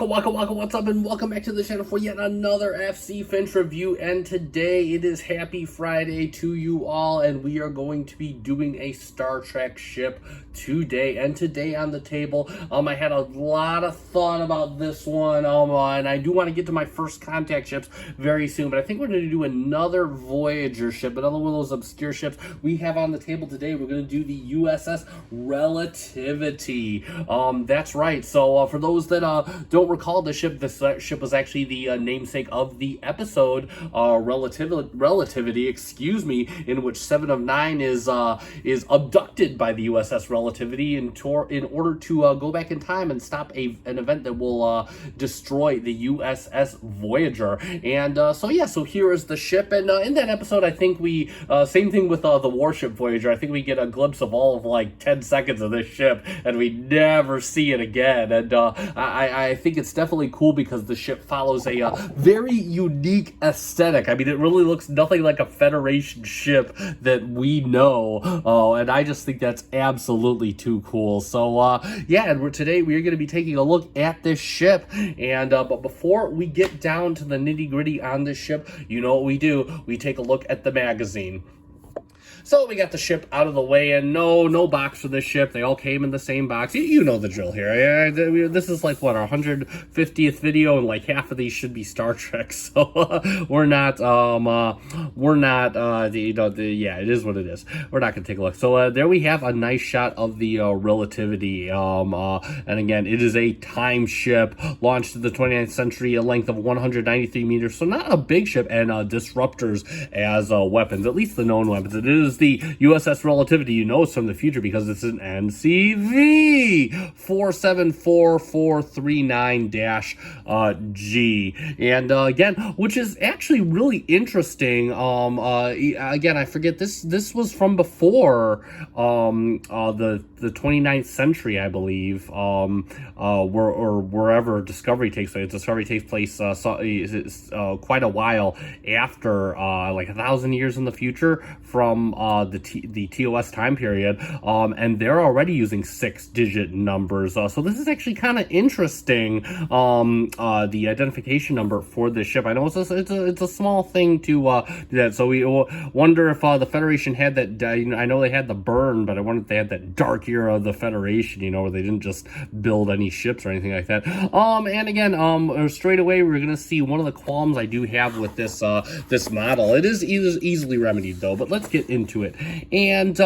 Waka, what's up, and welcome back to the channel for yet another FC Finch review. And today it is Happy Friday to you all, and we are going to be doing a Star Trek ship today. And today on the table, I had a lot of thought about this one, and I do want to get to my first contact ships very soon, but I think we're going to do another Voyager ship, another one of those obscure ships we have on the table today. We're going to do the U.S.S. Relativity. That's right. So for those that don't recall this ship was actually the namesake of the episode Relativity, in which 7 of 9 is abducted by the U.S.S. Relativity in order to go back in time and stop an event that will destroy the U.S.S. Voyager. And so here is the ship, and in that episode I think we same thing with the warship Voyager. I think we get a glimpse of all of like 10 seconds of this ship and we never see it again. And I think it's definitely cool because the ship follows a very unique aesthetic. I mean, it really looks nothing like a Federation ship that we know, and I just think that's absolutely too cool. So yeah, and today we're going to be taking a look at this ship, and but before we get down to the nitty-gritty on this ship, you know what we do? We take a look at the magazine. So we got the ship out of the way, and no box for this ship. They all came in the same box. You know the drill here. This is like, what, our 150th video, and like half of these should be Star Trek. So we're not, yeah, it is what it is. We're not going to take a look. So there we have a nice shot of the Relativity. And again, it is a time ship launched in the 29th century, a length of 193 meters. So not a big ship, and disruptors as weapons, at least the known weapons. It is the U.S.S. Relativity. You know it's from the future because it's an NCV 474439-G. And again, which is actually really interesting. Again, I forget this was from before the 29th century, I believe, wherever Discovery takes place. Discovery takes place quite a while after, like 1,000 years in the future from the TOS time period, and they're already using 6-digit numbers. So this is actually kind of interesting. The identification number for this ship. I know it's a small thing to do that. So we wonder if the Federation had that. I know they had the burn, but I wonder if they had that dark era of the Federation. Where they didn't just build any ships or anything like that. And again, straight away we're gonna see one of the qualms I do have with this this model. It is easily remedied though, but let's get into it. And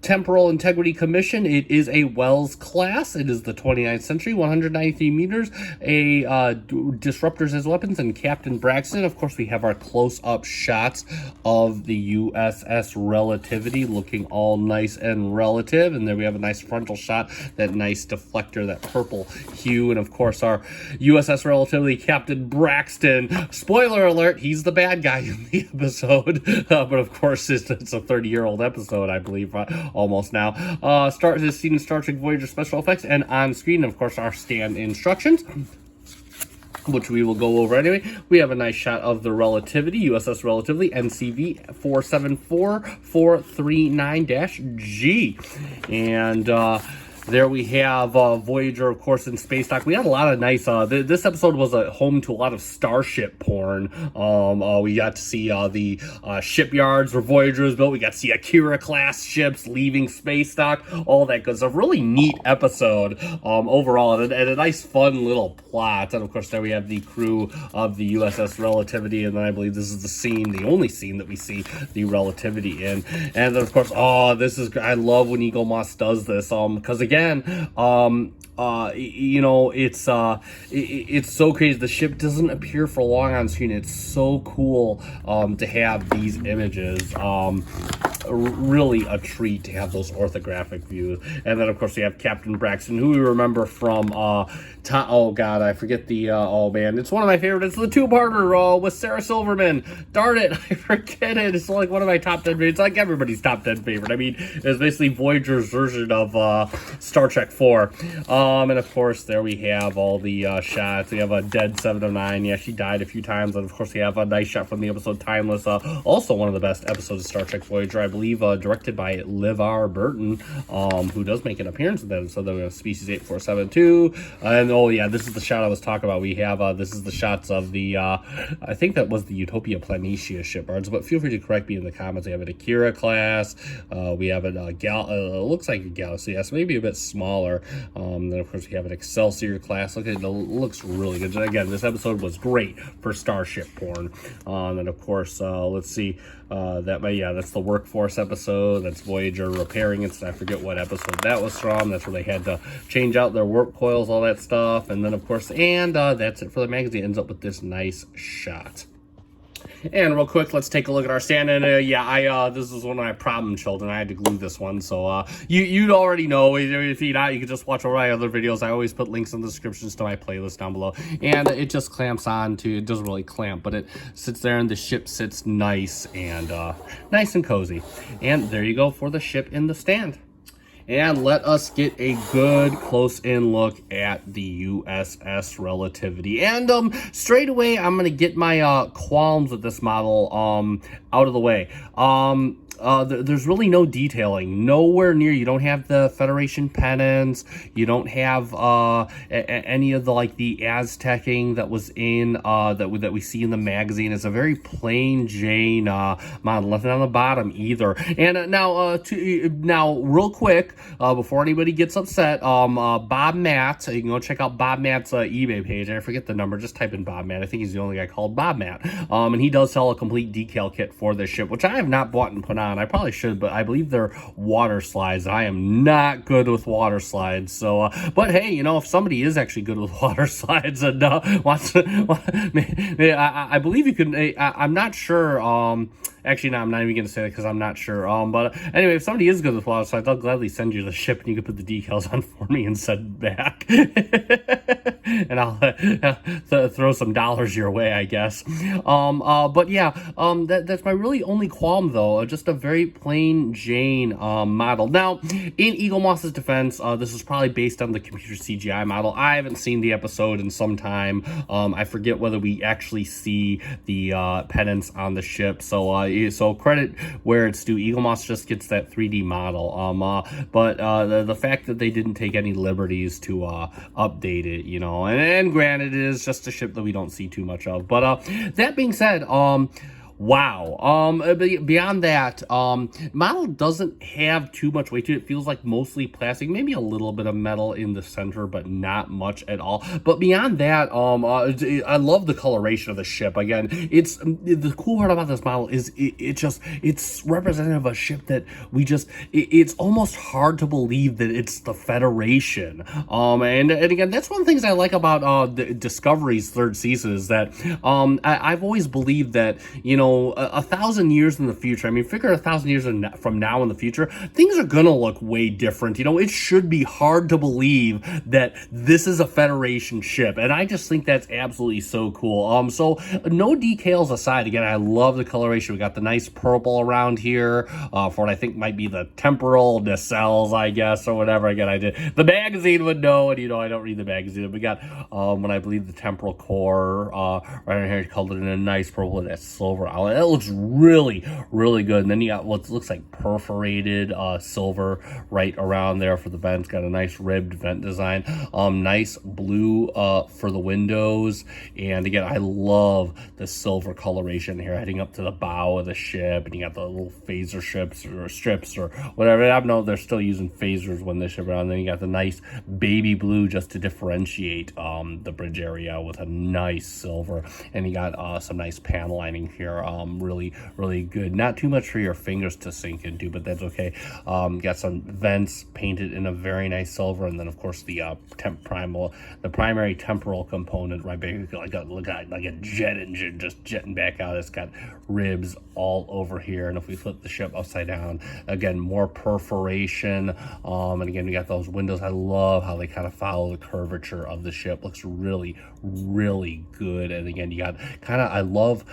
Temporal Integrity Commission, it is a Wells class. It is the 29th century, 193 meters, a disruptors as weapons, and Captain Braxton. Of course, we have our close-up shots of the U.S.S. Relativity looking all nice and relative, and there we have a nice frontal shot, that nice deflector, that purple hue, and of course our U.S.S. Relativity Captain Braxton. Spoiler alert, he's the bad guy in the episode, but of course it's a 30-year-old episode, I believe, almost now. Start this scene in Star Trek Voyager special effects, and on screen, of course, our stand instructions, which we will go over anyway. We have a nice shot of the Relativity, U.S.S. Relativity, NCV 474439-G. And there we have Voyager, of course, in space dock. We had a lot of nice, this episode was a home to a lot of starship porn. We got to see the shipyards where Voyager was built. We got to see Akira-class ships leaving space dock, all that good stuff. Really neat episode overall, and a nice, fun little plot. And, of course, there we have the crew of the U.S.S. Relativity, and then I believe this is the only scene that we see the Relativity in. And then, of course, I love when Eaglemoss does this, because, again, it's so crazy. The ship doesn't appear for long on screen. It's so cool to have these images. Really a treat to have those orthographic views. And then, of course, we have Captain Braxton, who we remember from oh god, I forget the oh man, it's one of my favorites. It's the two-parter with Sarah Silverman. Darn it, I forget it. It's like one of my top 10 favorites. It's like everybody's top 10 favorite. I mean, it's basically Voyager's version of Star Trek 4. And of course, there we have all the shots. We have a dead 7 of 9. Yeah, she died a few times. And of course, we have a nice shot from the episode Timeless. Also one of the best episodes of Star Trek Voyager, I believe. believe directed by LeVar Burton, who does make an appearance with them. So we have Species 8472, and oh yeah, this is the shot I was talking about. We have this is the shots of the I think that was the Utopia Planitia shipyards, but feel free to correct me in the comments. We have an Akira class, we have a looks like a Galaxy S, maybe a bit smaller. Then of course we have an Excelsior class. Look at it, looks really good. Again, this episode was great for starship porn. And of course, let's see, that's the Workforce episode. That's Voyager repairing it. So I forget what episode that was from. That's where they had to change out their warp coils, all that stuff. And then of course, that's it for the magazine. It ends up with this nice shot. And real quick, let's take a look at our stand. And this is one of my problem children. I had to glue this one, so you'd already know. If you're not, you can just watch all my other videos. I always put links in the descriptions to my playlist down below. And it just clamps on to, it doesn't really clamp, but it sits there and the ship sits nice and cozy. And there you go for the ship in the stand. And let us get a good close-in look at the U.S.S. Relativity. And straight away, I'm going to get my qualms with this model out of the way. There's really no detailing. Nowhere near. You don't have the Federation pennants. You don't have any of the the Aztecing that was in that we see in the magazine. It's a very plain Jane model. Nothing on the bottom either. And now real quick before anybody gets upset, Bob Matt. You can go check out Bob Matt's eBay page. I forget the number. Just type in Bob Matt. I think he's the only guy called Bob Matt. And he does sell a complete decal kit for this ship, which I have not bought and put on. I probably should, but I believe they're water slides. I am not good with water slides. So, but hey, if somebody is actually good with water slides and wants to, I believe you can. I'm not sure. Actually, no, I'm not even going to say that because I'm not sure. But anyway, if somebody is good with water slides, I'll gladly send you the ship and you can put the decals on for me and send it back. And I'll throw some dollars your way, I guess. But yeah, that's my really only qualm though. Just a very plain Jane model. Now, in Eaglemoss's defense, this is probably based on the computer CGI model. I haven't seen the episode in some time. I forget whether we actually see the pennants on the ship. So credit where it's due. Eaglemoss just gets that 3D model. But the fact that they didn't take any liberties to update it, and granted, it is just a ship that we don't see too much of. But that being said, wow. Beyond that, model doesn't have too much weight to it. It feels like mostly plastic, maybe a little bit of metal in the center, but not much at all. But beyond that, I love the coloration of the ship. Again, it's the cool part about this model is it's representative of a ship that it's almost hard to believe that it's the Federation. And again, that's one of the things I like about the Discovery's third season is that I've always believed that 1,000 years in the future, I mean, figure 1,000 years from now in the future, things are gonna look way different. It should be hard to believe that this is a Federation ship, and I just think that's absolutely so cool. So no decals aside, again, I love the coloration. We got the nice purple around here for what I think might be the temporal nacelles, I guess, or whatever. Again, the magazine would know, and I don't read the magazine. We got when I believe the temporal core right here, colored in a nice purple with that silver outlet. That looks really, really good. And then you got what looks like perforated silver right around there for the vents. Got a nice ribbed vent design. Nice blue for the windows. And again, I love the silver coloration here heading up to the bow of the ship. And you got the little phaser strips or whatever. I know they're still using phasers when this ship around. And then you got the nice baby blue just to differentiate the bridge area with a nice silver. And you got some nice panel lining here. Really, really good. Not too much for your fingers to sink into, but that's okay. Got some vents painted in a very nice silver, and then of course the primary temporal component right back, like a jet engine just jetting back out. It's got ribs all over here, and if we flip the ship upside down, again, more perforation. And again, we got those windows. I love how they kind of follow the curvature of the ship. Looks really, really good. And again, you got I love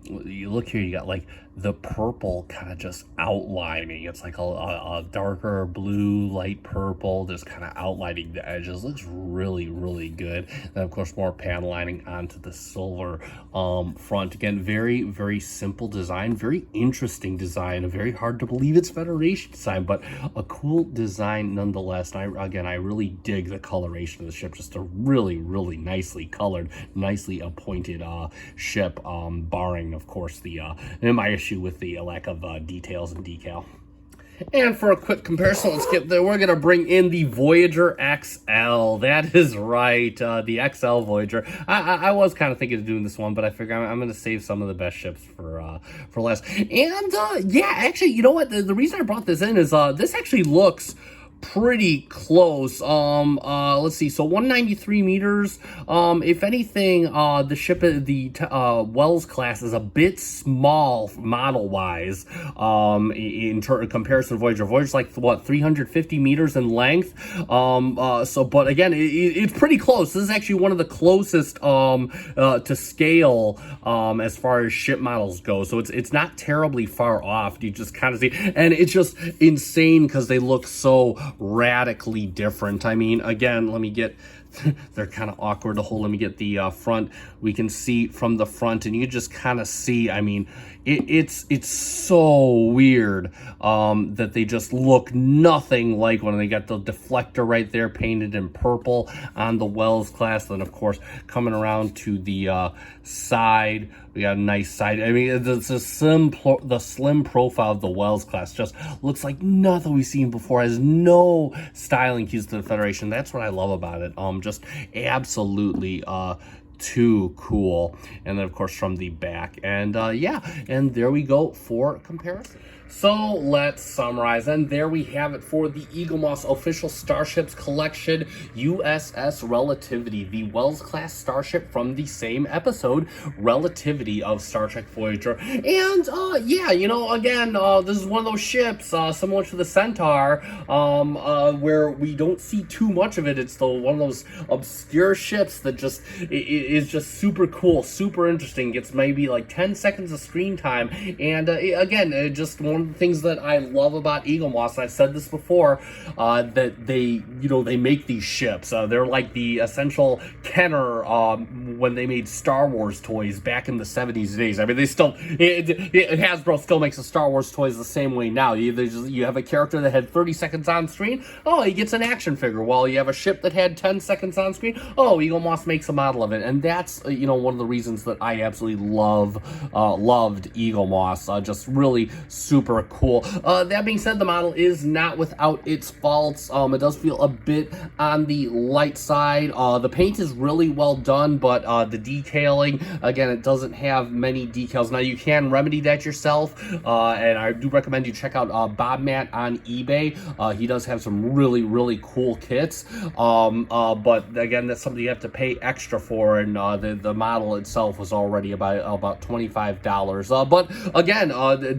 You look here, you got like the purple kind of just outlining. It's like a darker blue, light purple, just kind of outlining the edges. Looks really, really good. And of course, more panel lining onto the silver front. Again, very, very simple design, very interesting design, very hard to believe it's Federation design, but a cool design nonetheless. And I really dig the coloration of the ship. Just a really, really nicely colored, nicely appointed ship, barring, of course, my issue with the lack of details and decal. And for a quick comparison, let's get there. We're going to bring in the Voyager XL. That is right, the XL Voyager. I was kind of thinking of doing this one, but I figure I'm going to save some of the best ships for last. And yeah, actually, you know what? The reason I brought this in is this actually looks pretty close. Let's see, so 193 meters. If anything, the ship, the Wells class, is a bit small model wise, in comparison to Voyager. Voyager's like, what, 350 meters in length. But again, it's pretty close. This is actually one of the closest to scale as far as ship models go, so it's not terribly far off. You just kind of see, and it's just insane because they look so radically different. I mean, again, let me get, they're kind of awkward to hold. Let me get the front. We can see from the front, and you just kind of see, I mean, it's so weird that they just look nothing like one. They got the deflector right there painted in purple on the Wells class. Then, of course, coming around to the side, we got a nice side. I mean, the slim profile of the Wells class just looks like nothing we've seen before. Has no styling cues to the Federation. That's what I love about it. Just absolutely too cool. And then, of course, from the back, and yeah, and there we go for comparison. So let's summarize, and there we have it for the Eaglemoss official Starships collection, U.S.S. Relativity, the Wells class starship from the same episode, Relativity of Star Trek Voyager. And yeah, you know, again, this is one of those ships similar to the Centaur, where we don't see too much of it. It's one of those obscure ships that just is just super cool, super interesting. Gets maybe like 10 seconds of screen time, and again, just one of the things that I love about Eaglemoss, I've said this before, that they make these ships. They're like the essential Kenner when they made Star Wars toys back in the 70s days. I mean, they still, Hasbro still makes the Star Wars toys the same way now. You have a character that had 30 seconds on screen, oh, he gets an action figure. Well, you have a ship that had 10 seconds on screen, oh, Eaglemoss makes a model of it. And that's, one of the reasons that I absolutely loved Eaglemoss. Just really super cool. That being said, the model is not without its faults. It does feel a bit on the light side. The paint is really well done, but the detailing, again, it doesn't have many decals. Now, you can remedy that yourself, and I do recommend you check out Bob Matt on eBay. He does have some really, really cool kits, but again, that's something you have to pay extra for, and the model itself was already about $25. But again,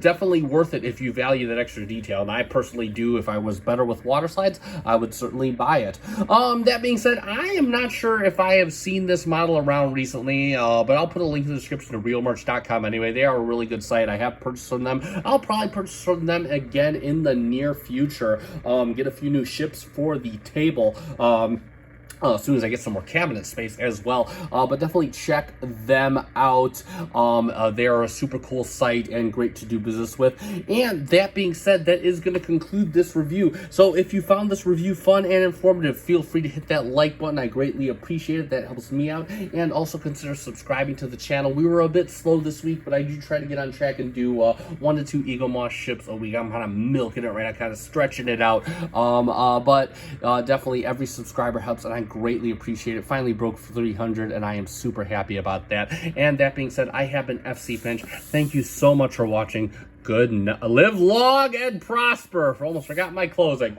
definitely worth it if you value that extra detail, and I personally do. If I was better with water slides, I would certainly buy it. That being said, I am not sure if I have seen this model around recently, but I'll put a link in the description to realmerch.com anyway. They are a really good site. I have purchased from them. I'll probably purchase from them again in the near future. Get a few new ships for the table. As soon as I get some more cabinet space as well. But definitely check them out. They are a super cool site and great to do business with. And that being said, that is going to conclude this review. So if you found this review fun and informative, feel free to hit that like button. I greatly appreciate it. That helps me out. And also consider subscribing to the channel. We were a bit slow this week, but I do try to get on track and do 1 to 2 Eaglemoss ships a week. I'm kind of milking it right now, kind of stretching it out. But definitely every subscriber helps, and I greatly appreciate it. Finally broke 300, and I am super happy about that. And that being said, I have been FC Finch. Thank you so much for watching. Live long and prosper. Almost forgot my closing.